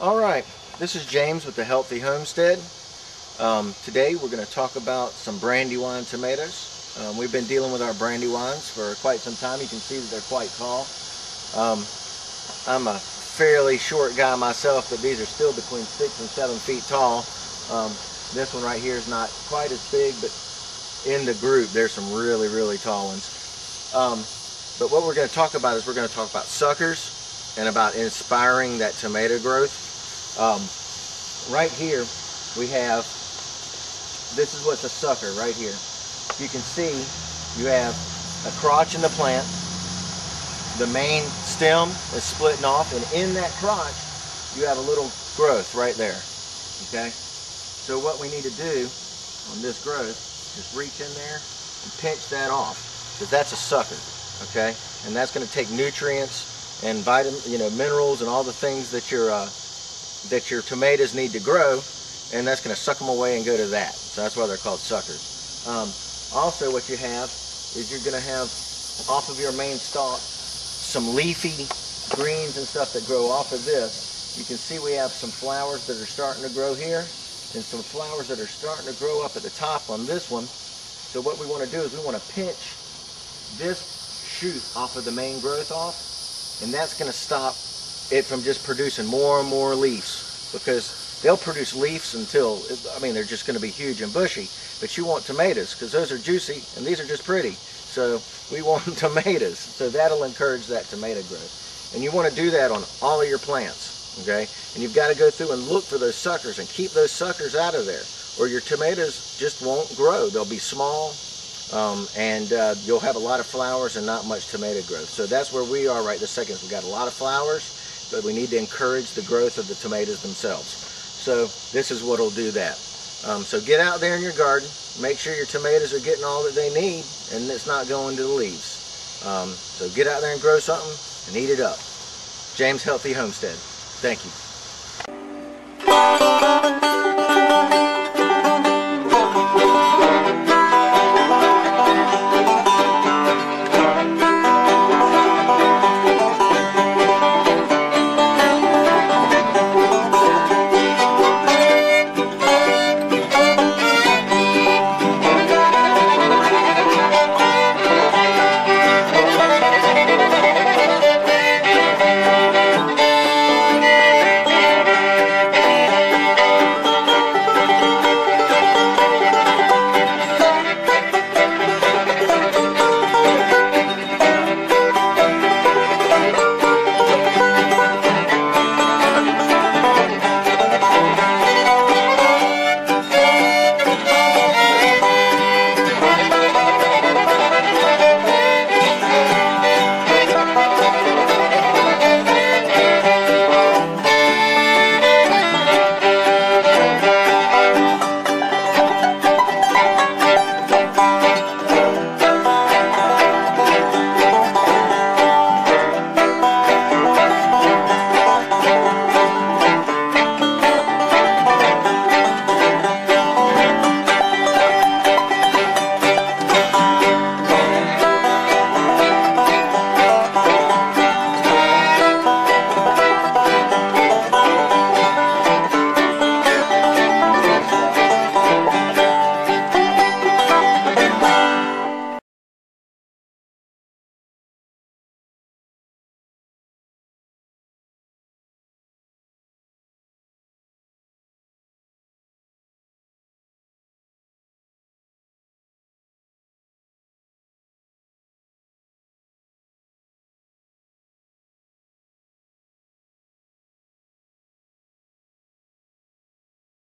Alright, this is James with the Healthy Homestead. Today we're going to talk about some Brandywine tomatoes. We've been dealing with our Brandywines for quite some time. You can see that they're quite tall. I'm a fairly short guy myself, but these are still between 6 and 7 feet tall. This one right here is not quite as big, but in the group there's some really tall ones. But what we're going to talk about is we're going to talk about suckers and about inspiring that tomato growth. Right here we have, this is what's a sucker right here. You can see you have a crotch in the plant. The main stem is splitting off, and in that crotch you have a little growth right there. Okay, so what we need to do on this growth, just reach in there and pinch that off, because that's a sucker. Okay, and that's going to take nutrients and minerals and all the things that your tomatoes need to grow, and that's going to suck them away and go to that. So that's why they're called suckers. Also, what you have is you're going to have off of your main stalk some leafy greens and stuff that grow off of this. You can see we have some flowers that are starting to grow here, and some flowers that are starting to grow up at the top on this one. So what we want to do is we want to pinch this shoot off of the main growth off, and that's going to stop it from just producing more and more leaves, because they'll produce leaves until, they're just going to be huge and bushy. But you want tomatoes, because those are juicy and these are just pretty. So we want tomatoes. So that'll encourage that tomato growth. And you want to do that on all of your plants, okay? And you've got to go through and look for those suckers and keep those suckers out of there, or your tomatoes just won't grow. They'll be small, and you'll have a lot of flowers and not much tomato growth. So that's where we are right this second. We've got a lot of flowers, but we need to encourage the growth of the tomatoes themselves. So this is what will do that. So get out there in your garden, make sure your tomatoes are getting all that they need, and it's not going to the leaves. So get out there and grow something and eat it up. James Healthy Homestead. Thank you.